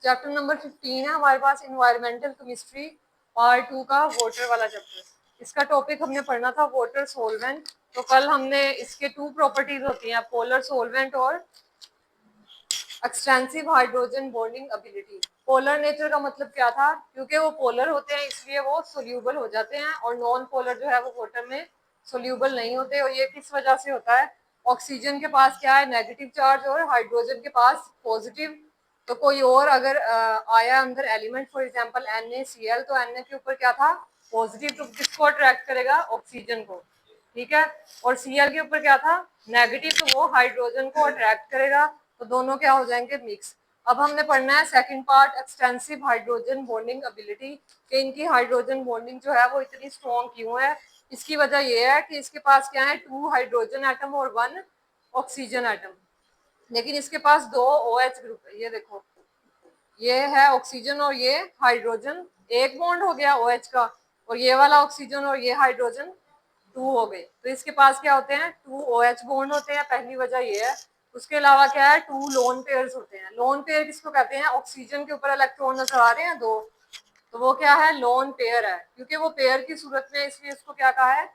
Chapter number 15 है हमारे पास, environmental chemistry part 2 का वाटर वाला चैप्टर। इसका टॉपिक हमने पढ़ना था वाटर सोलवेंट। तो कल हमने इसके 2 प्रॉपर्टीज होती हैं, पोलर सोलवेंट और extensive hydrogen bonding ability. Polar nature का मतलब क्या था, क्योंकि वो पोलर होते हैं इसलिए वो सोल्यूबल हो जाते हैं, और नॉन पोलर जो है वो वाटर में सोल्यूबल नहीं होते। और ये किस वजह से होता है, ऑक्सीजन के पास क्या है, नेगेटिव चार्ज, और हाइड्रोजन के पास पॉजिटिव। तो कोई और अगर आया अंदर एलिमेंट, फॉर एग्जांपल NaCl, तो Na के ऊपर क्या था, पॉजिटिव, तो किसको अट्रैक्ट करेगा, ऑक्सीजन को। ठीक है। और Cl के ऊपर क्या था, नेगेटिव, तो वो हाइड्रोजन को अट्रैक्ट करेगा। तो दोनों क्या हो जाएंगे, मिक्स। अब हमने पढ़ना है second part, extensive hydrogen bonding ability, कि इनकी हाइड्रोजन बॉन्डिंग जो है वो इतनी स्ट्रॉन्ग क्यों है। इसकी वजह ये है कि इसके पास क्या है, 2 हाइड्रोजन एटम और 1 ऑक्सीजन एटम, लेकिन इसके पास 2 OH ग्रुप है। ये देखो, ये है ऑक्सीजन और ये हाइड्रोजन, एक बॉन्ड हो गया OH का, और ये वाला ऑक्सीजन और ये हाइड्रोजन 2 हो गए। तो इसके पास क्या होते हैं, 2 OH बॉन्ड होते हैं, पहली वजह ये है। उसके अलावा क्या है, 2 लोन पेयर्स होते हैं। लोन पेयर किसको कहते हैं, ऑक्सीजन के ऊपर इलेक्ट्रॉन नजर आ रहे हैं 2, तो वो क्या है, लोन पेयर है, क्योंकि वो पेयर की सूरत में, इसलिए इसको क्या कहा है,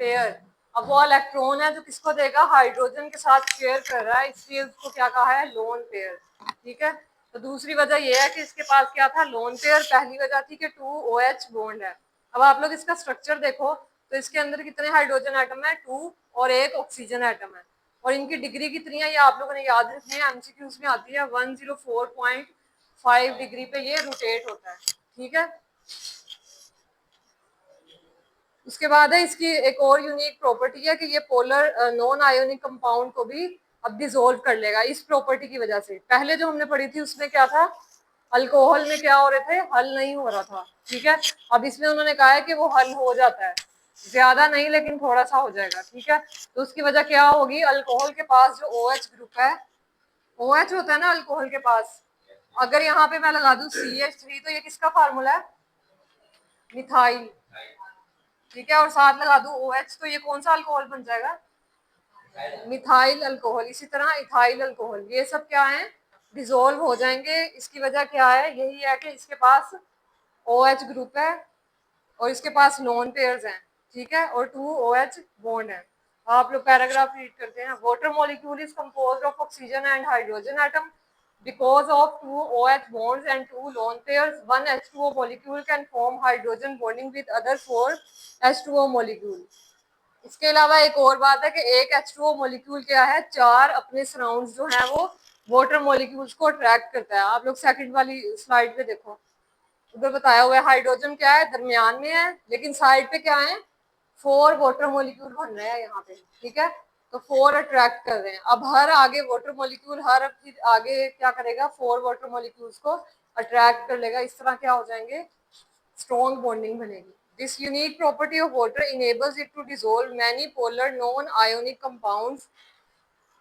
पेयर। अब वो इलेक्ट्रॉन है जो किसको देगा, हाइड्रोजन के साथ शेयर कर रहा है, इसलिए उसको क्या कहा है, लोन पेयर। ठीक है। तो दूसरी वजह यह है कि इसके पास क्या था, लोन पेयर। पहली वजह थी कि 2 OH बॉन्ड है। अब आप लोग इसका स्ट्रक्चर देखो, तो इसके अंदर कितने हाइड्रोजन एटम है, 2, और एक ऑक्सीजन एटम है। और इनकी डिग्री कितनी है, ये आप लोगों ने याद रखनी है, MCQs में आती है। 104.5 डिग्री पे ये रोटेट होता है। ठीक है। उसके बाद है इसकी एक और यूनिक प्रॉपर्टी है कि ये पोलर नॉन आयोनिक कंपाउंड को भी अब डिसोल्व कर लेगा, इस प्रॉपर्टी की वजह से। पहले जो हमने पढ़ी थी उसमें क्या था, अल्कोहल में क्या हो रहे थे, हल नहीं हो रहा था। ठीक है। अब इसमें उन्होंने कहा है कि वो हल हो जाता है, ज्यादा नहीं लेकिन थोड़ा सा हो जाएगा। ठीक है। तो उसकी वजह क्या होगी, अल्कोहल के पास जो OH ग्रुप है, OH होता है ना अल्कोहल के पास, अगर यहाँ पे मैं लगा दूं CH3, तो ये किसका फार्मूला है, मिथाइल। ठीक है। और साथ लगा दूं OH, तो ये कौन सा अल्कोहल बन जाएगा, मिथाइल अल्कोहल। इसी तरह इथाइल अल्कोहल, ये सब क्या है, डिसोल्व हो जाएंगे। इसकी वजह क्या है, यही है कि इसके पास OH ग्रुप है और इसके पास लोन पेयर्स हैं। ठीक है। और 2 OH बॉन्ड है। आप लोग पैराग्राफ रीड करते हैं, water molecule is composed of oxygen and hydrogen atom because of 2 OH bonds and 2 lone pairs. One H2O molecule can form hydrogen bonding with other 4 H2O molecule. इसके अलावा एक और बात है कि एक H2O मॉलिक्यूल क्या है, 4 अपने सराउंड्स जो है वो वाटर मॉलिक्यूल्स को अट्रैक्ट करता है। आप लोग सेकंड वाली स्लाइड पे देखो, उधर बताया हुआ है हाइड्रोजन क्या है, दरमियान में है, लेकिन साइड पे क्या है, 4 वाटर मॉलिक्यूल बन रहे हैं यहाँ पे। ठीक है। तो 4 अट्रैक्ट कर रहे हैं। अब हर आगे वाटर मॉलिक्यूल हर फिर आगे क्या करेगा, 4 वाटर मॉलिक्यूल्स को अट्रैक्ट कर लेगा। इस तरह क्या हो जाएंगे, स्ट्रॉन्ग बॉन्डिंग बनेगी। This unique property of water enables it to dissolve many polar non ionic compounds,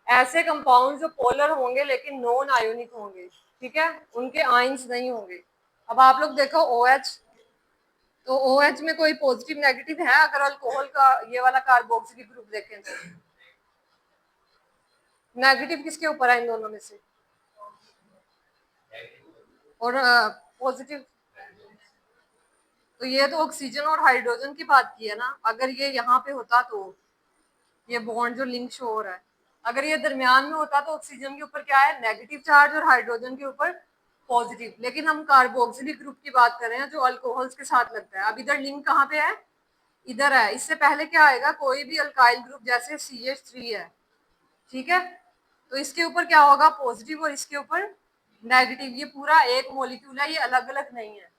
ऐसे कंपाउंड जो पोलर होंगे लेकिन नॉन आयोनिक होंगे। ठीक है। उनके आयंस नहीं होंगे। अब आप लोग देखो OH, तो OH में कोई पॉजिटिव नेगेटिव है, अगर अल्कोहल का ये वाला कार्बोक्सिलिक ग्रुप देखें तो नेगेटिव किसके ऊपर है इन दोनों में से, और पॉजिटिव, तो ये तो ऑक्सीजन और हाइड्रोजन की बात की है ना। अगर ये यहाँ पे होता तो ये बॉन्ड जो लिंक शो हो रहा है, अगर ये दरमियान में होता तो ऑक्सीजन के ऊपर क्या है, नेगेटिव चार्ज, और हाइड्रोजन के ऊपर पॉजिटिव। लेकिन हम कार्बोक्सिलिक ग्रुप की बात कर रहे हैं जो अल्कोहल्स के साथ लगता है। अब इधर लिंक कहाँ पे है, इधर है। इससे पहले क्या आएगा, कोई भी अल्काइल ग्रुप जैसे CH3 है। ठीक है। तो इसके ऊपर क्या होगा, पॉजिटिव, और इसके ऊपर नेगेटिव। ये पूरा एक मॉलिक्यूल है, ये अलग अलग नहीं है।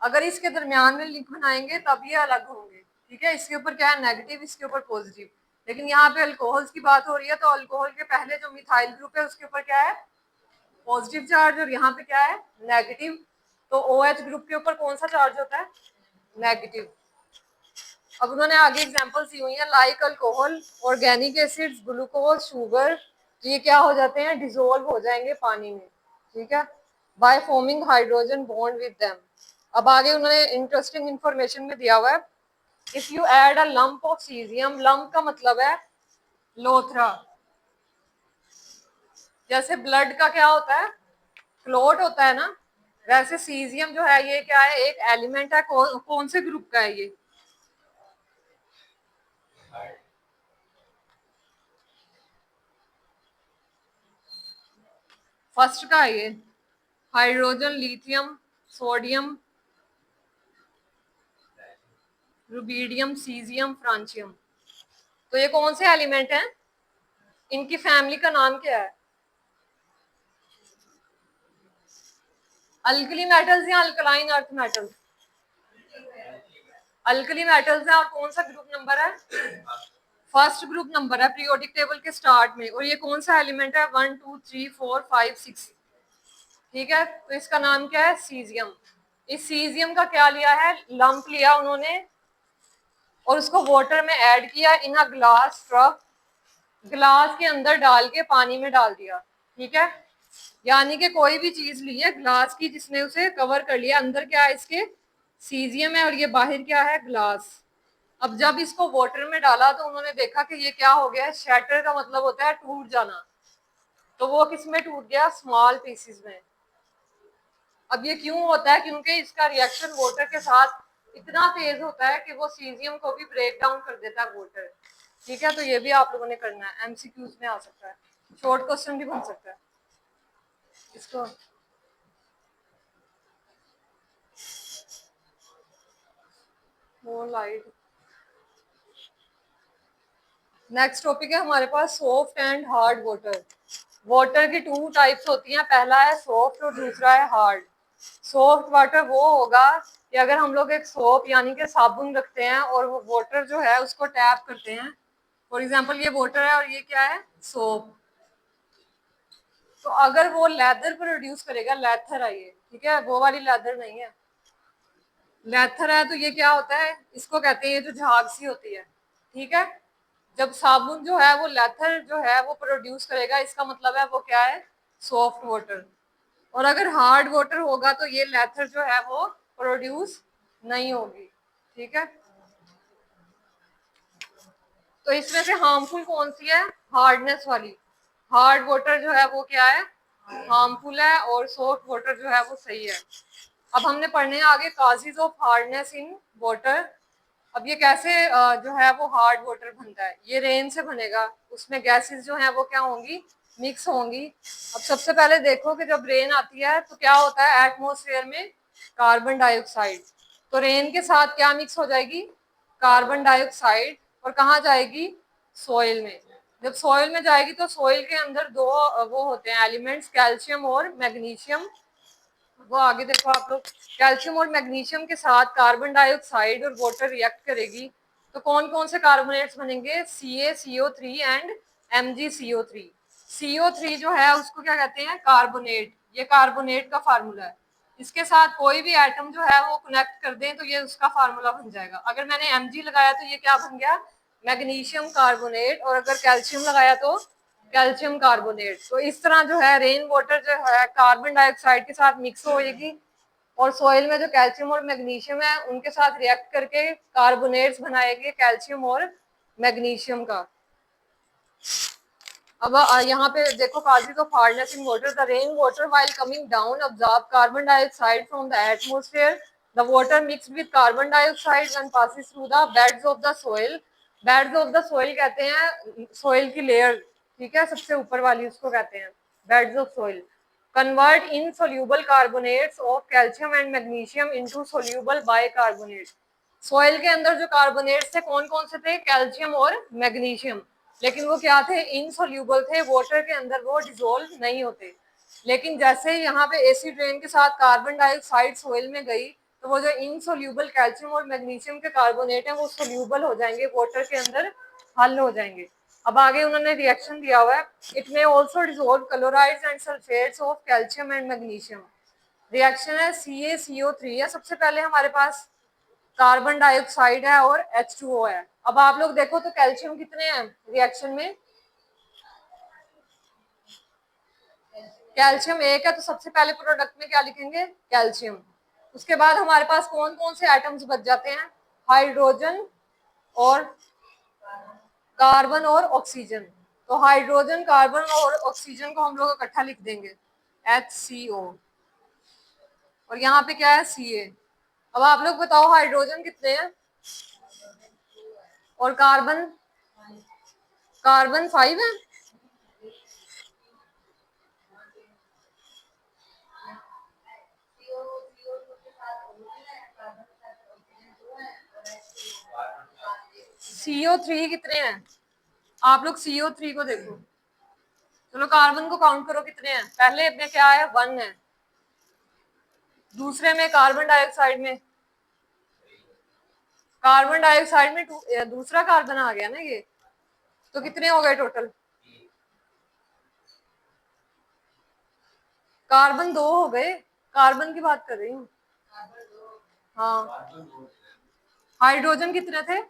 अगर इसके दरमियान में लिंक बनाएंगे तब ये अलग होंगे। ठीक है। इसके ऊपर क्या है, नेगेटिव, इसके ऊपर पॉजिटिव। लेकिन यहाँ पे अल्कोहल्स की बात हो रही है, तो अल्कोहल के पहले जो मिथाइल ग्रुप है उसके ऊपर क्या है, पॉजिटिव चार्ज, और यहाँ पे क्या है, नेगेटिव। तो OH ग्रुप के ऊपर कौन सा चार्ज होता है, नेगेटिव। अब उन्होंने आगे एग्जांपल्स दी हुई है, like alcohol, organic acids, glucose, sugar, ये क्या हो जाते हैं, डिसोल्व हो जाएंगे पानी में। ठीक है। By forming hydrogen bond with them. अब आगे उन्होंने इंटरेस्टिंग इंफॉर्मेशन में दिया हुआ है, if you add a lump of caesium, lump का मतलब है लोथरा। जैसे ब्लड का क्या होता है, क्लॉट होता है ना, वैसे सीजियम जो है ये क्या है, एक एलिमेंट है, कौन से ग्रुप का है ये? फर्स्ट का है ये, hydrogen, lithium, sodium, rubidium, caesium, francium. तो ये कौन से एलिमेंट हैं? इनकी फैमिली का नाम क्या है? अल्कली मेटल्स या alkaline earth metals? Alkali metals है। और कौन सा ग्रुप नंबर है? फर्स्ट ग्रुप नंबर है पीरियोडिक टेबल के स्टार्ट में। और ये कौन सा एलिमेंट है? 1 2 3 4 5 6। ठीक है, तो इसका नाम क्या है? सीजियम। इस सीजियम का क्या लिया है? लंप लिया उन्होंने और उसको वाटर में ऐड किया इन अ ग्लास ट्रक, ग्लास के अंदर डाल के पानी में डाल दिया। ठीक है, यानी कि कोई भी चीज ली है ग्लास की जिसने उसे कवर कर लिया, अंदर क्या है इसके? सीजियम है और ये बाहर क्या है? ग्लास। अब जब इसको वाटर में डाला तो उन्होंने देखा कि ये क्या हो गया है? शैटर का मतलब होता है टूट जाना। तो वो किस में टूट गया? स्मॉल पीसेस में। अब ये क्यों होता है? क्योंकि इसका रिएक्शन वाटर के साथ इतना तेज होता है कि वो सीजियम को भी ब्रेक डाउन कर देता है वाटर। ठीक है, तो ये भी आप लोगों ने करना है, एमसीक्यूज में आ सकता है, शॉर्ट क्वेश्चन भी बन सकता है इसको। वो लाइट। नेक्स्ट टॉपिक है हमारे पास soft and hard water. Water की टू टाइप्स होती हैं, पहला है सॉफ्ट और दूसरा है हार्ड। सॉफ्ट वाटर वो होगा कि अगर हम लोग एक सोप यानी कि साबुन रखते हैं और वो वाटर जो है उसको टैप करते हैं, फॉर एग्जांपल ये वाटर है और ये क्या है? सोप। तो अगर वो लेदर प्रोड्यूस करेगा, लेथर है ये, ठीक है, वो वाली लेदर नहीं है, लेथर है, तो ये क्या होता है? इसको कहते हैं ये जो झाग सी होती है। ठीक है, जब साबुन जो है वो लेथर जो है वो प्रोड्यूस करेगा, इसका मतलब है वो क्या है? Soft water. और अगर हार्ड वाटर होगा तो ये लेथर जो है वो प्रोड्यूस नहीं होगी। ठीक है, तो इसमें से हार्मफुल कौन सी है? हार्डनेस वाली। हार्ड वाटर जो है वो क्या है? हार्मफुल है और सॉफ्ट वाटर जो है वो सही है। अब हमने पढ़ने हैं आगे causes of hardness in water. अब ये कैसे जो है वो हार्ड वाटर बनता है? ये रेन से बनेगा, उसमें गैसेस जो है वो क्या होंगी? मिक्स होंगी। अब सबसे पहले देखो कि जब रेन आती है तो क्या होता है एटमॉस्फेयर में? Carbon dioxide. तो रेन के साथ क्या मिक्स हो जाएगी? Carbon dioxide. और कहाँ जाएगी? सॉइल में। जब सॉइल में जाएगी तो सॉइल के अंदर दो वो होते हैं एलिमेंट्स, कैल्शियम और मैग्नीशियम। वो आगे देखो आप लोग, कैल्शियम और मैग्नीशियम के साथ कार्बन डाइऑक्साइड और वाटर रिएक्ट करेगी तो कौन कौन से कार्बोनेट्स बनेंगे? CaCO3 and MgCO3। CO3 जो है उसको क्या कहते हैं? कार्बोनेट। ये कार्बोनेट का फार्मूला है। इसके साथ कोई भी एटम जो है वो कनेक्ट कर दें तो ये उसका फार्मूला बन जाएगा। अगर मैंने Mg लगाया तो ये क्या बन गया? Magnesium carbonate. और अगर कैल्शियम लगाया तो कैल्शियम कार्बोनेट। तो इस तरह जो है रेन वाटर जो है कार्बन डाइऑक्साइड के साथ मिक्स होएगी और सॉइल में जो कैल्शियम और मैग्नीशियम है उनके साथ रिएक्ट करके कार्बोनेट्स बनाएंगे कैल्शियम और मैग्नीशियम का। अब यहाँ पे देखो causes of hardness in water. The rain water while coming down absorb carbon dioxide from the atmosphere. The water mixed with carbon dioxide and passes through the beds of the soil. Beds of the soil कहते हैं soil की layer. ठीक है, सबसे ऊपर वाली उसको कहते हैं beds of soil. Convert in soluble carbonates of calcium and magnesium into soluble bicarbonate. Soil के अंदर जो कार्बोनेट्स थे कौन कौन से थे? कैल्शियम और मैग्नीशियम। लेकिन वो क्या थे? इनसोल्यूबल थे, वाटर के अंदर वो डिसोल्व नहीं होते। लेकिन जैसे ही यहाँ पे एसिड रेन के साथ कार्बन डाइऑक्साइड सॉइल में गई तो वो जो इनसोल्यूबल कैल्शियम और मैग्नीशियम के कार्बोनेट हैं वो सोल्यूबल हो जाएंगे, वाटर के अंदर हल हो जाएंगे। अब आगे उन्होंने रिएक्शन दिया हुआ है, it may also dissolve chlorides and sulphates of calcium and magnesium. Reaction है CaCO3 है सबसे पहले हमारे पास, कार्बन डाइऑक्साइड है और H2O है। अब आप लोग देखो तो कैल्शियम कितने हैं रिएक्शन में? कैल्शियम एक है, तो सबसे पहले प्रोडक्ट में क्या लिखेंगे? कैल्शियम। उसके बाद हमारे पास कौन कौन से एटम्स बच जाते हैं? हाइड्रोजन और कार्बन और ऑक्सीजन। तो हाइड्रोजन, कार्बन और ऑक्सीजन को हम लोग इकट्ठा लिख देंगे HCO। और यहाँ पे क्या है Ca। अब आप लोग बताओ हाइड्रोजन कितने हैं और कार्बन, कार्बन 5 है। CO3 कितने हैं, आप लोग CO3 को देखो। चलो कार्बन को काउंट करो कितने हैं, पहले में क्या है 1 है, दूसरे में कार्बन डाइऑक्साइड में, कार्बन डाइऑक्साइड में दूसरा कार्बन आ गया ना ये, तो कितने हो गए टोटल, कार्बन 2 हो गए, कार्बन की बात कर रही हूँ। हाँ, हाइड्रोजन कितने थे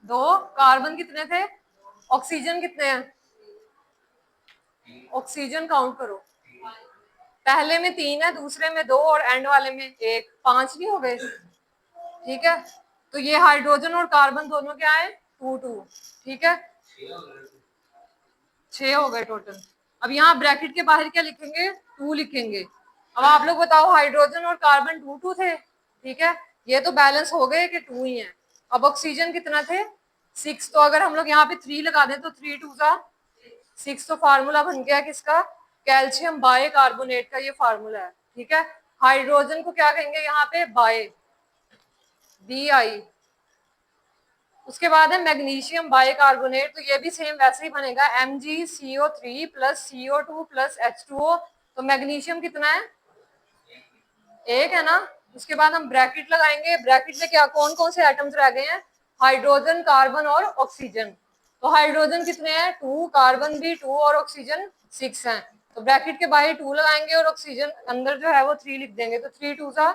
2, कार्बन कितने थे, ऑक्सीजन कितने हैं, ऑक्सीजन काउंट करो, पहले में 3 है, दूसरे में 2 और एंड वाले में 1, 5 नहीं हो गए। ठीक है, तो ये हाइड्रोजन और कार्बन दोनों क्या है 2 2। ठीक है, 6 हो गए टोटल। अब यहाँ ब्रैकेट के बाहर क्या लिखेंगे 2 लिखेंगे। अब आप लोग बताओ हाइड्रोजन और कार्बन 2 2 थे। ठीक है, ये तो बैलेंस हो गए कि 2 ही है। अब ऑक्सीजन कितना थे 6, तो अगर हम लोग यहाँ पे 3 लगा दें तो 3 2 जा 6, तो फार्मूला बन गया किसका, कैल्शियम बाय कार्बोनेट का ये फार्मूला है। ठीक है, हाइड्रोजन को क्या कहेंगे यहाँ पे बाय, Bi। उसके बाद है मैग्नीशियम बाइकार्बोनेट, तो ये भी सेम वैसे ही बनेगा MgCO3 plus CO2 plus H2O। तो मैग्नीशियम कितना है 1 है ना। उसके बाद हम ब्रैकेट लगाएंगे, ब्रैकेट में क्या कौन कौन से एटम्स रह गए हैं, हाइड्रोजन कार्बन और ऑक्सीजन। तो हाइड्रोजन कितने हैं 2, कार्बन भी 2 और ऑक्सीजन 6 है। तो ब्रैकेट के बाहर 2 लगाएंगे और ऑक्सीजन अंदर जो है वो 3 लिख देंगे, तो 3 2 जा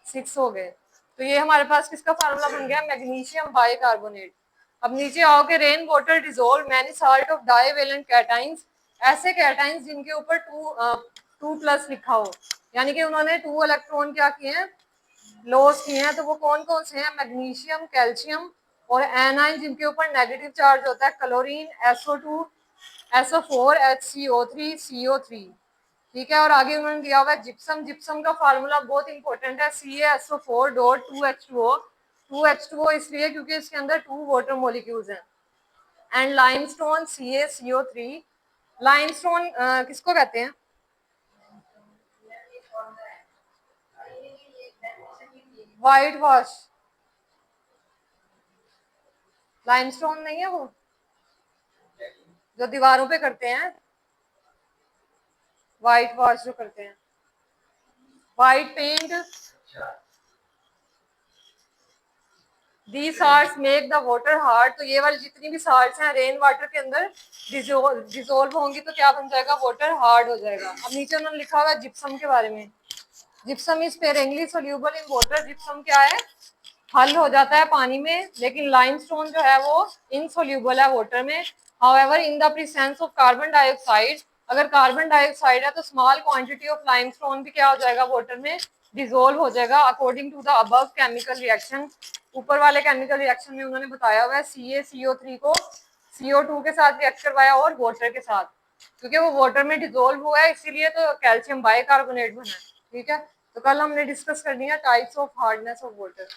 6 हो गए। तो ये हमारे पास किसका फार्मूला बन गया, मैग्नीशियम बाइकार्बोनेट। अब नीचे आओ के rain water dissolve many salt of divalent cations, ऐसे कैटाइंस जिनके ऊपर 2 प्लस लिखा हो, यानी कि उन्होंने 2 इलेक्ट्रॉन क्या किए हैं लॉस किए हैं। तो वो कौन कौन से हैं, मैग्नीशियम, कैल्शियम और एनाइन जिनके ऊपर नेगेटिव चार्ज होता है, chlorine, SO2, SO4, HCO3, CO3। ठीक है, और आगे उन्होंने दिया हुआ है जिप्सम, जिप्सम का फार्मूला बहुत इंपॉर्टेंट है CaSO4 डॉट 2H2O, 2H2O इसलिए क्योंकि इसके अंदर 2 वाटर मॉलिक्यूल्स हैं। एंड लाइमस्टोन CaCO3, लाइमस्टोन किसको कहते हैं, व्हाइट वॉश, लाइमस्टोन नहीं है वो जो दीवारों पे करते हैं, व्हाइट वॉश जो करते हैं, white paint. The salts make the water hard, तो ये वाली जितनी भी साल्ट्स हैं रेन वाटर के अंदर डिजोल्व होंगी तो क्या बन जाएगा, वाटर हार्ड हो जाएगा। अब नीचे उन्होंने लिखा हुआ है जिप्सम के बारे में, gypsum is sparingly soluble in water, gypsum क्या है हल हो जाता है पानी में, लेकिन लाइमस्टोन जो है वो इनसोल्यूबल है वाटर में। However in the presence of carbon dioxide, अगर कार्बन डाइऑक्साइड है तो स्मॉल क्वांटिटी ऑफ लाइमस्टोन भी क्या हो जाएगा वाटर में डिजोल्व हो जाएगा according to the above chemical reaction. ऊपर वाले केमिकल रिएक्शन में उन्होंने बताया हुआ है CaCO3 को CO2 के साथ रिएक्ट करवाया और वाटर के साथ, क्योंकि वो वाटर में डिजोल्व हुआ है इसीलिए तो कैल्शियम बाइकार्बोनेट बना है। ठीक है, तो कल हमने डिस्कस कर लिया types of hardness of water.